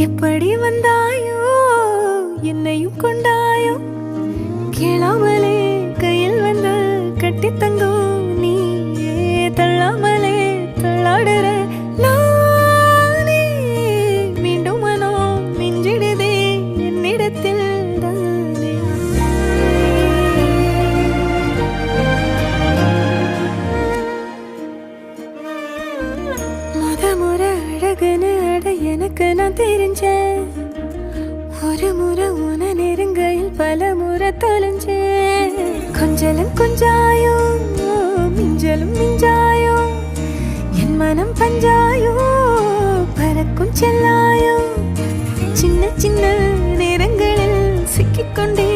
எப்படி வந்தாயோ என்னையும் கொண்டாயோ கேளாமலே கையில் வந்து கட்டி தங்கும் நீயே தள்ளாமலே தள்ளாடுற நானே மீண்டும் மனம் மிஞ்சிடுதே என்னிடத்தில் தானே முறை அழகுன்னு அட எனக்கு நான் தெரிஞ்சேன் ஒரு முறை உன நெருங்கையில் பல முறை தொலைஞ்சேன் கொஞ்சலும் கொஞ்சாயோ மிஞ்சலும் மிஞ்சாயோ என் மனம் பஞ்சாயோ பறக்கும் செல்லாயோ சின்ன சின்ன நேரங்களில் சிக்கிக்கொண்டே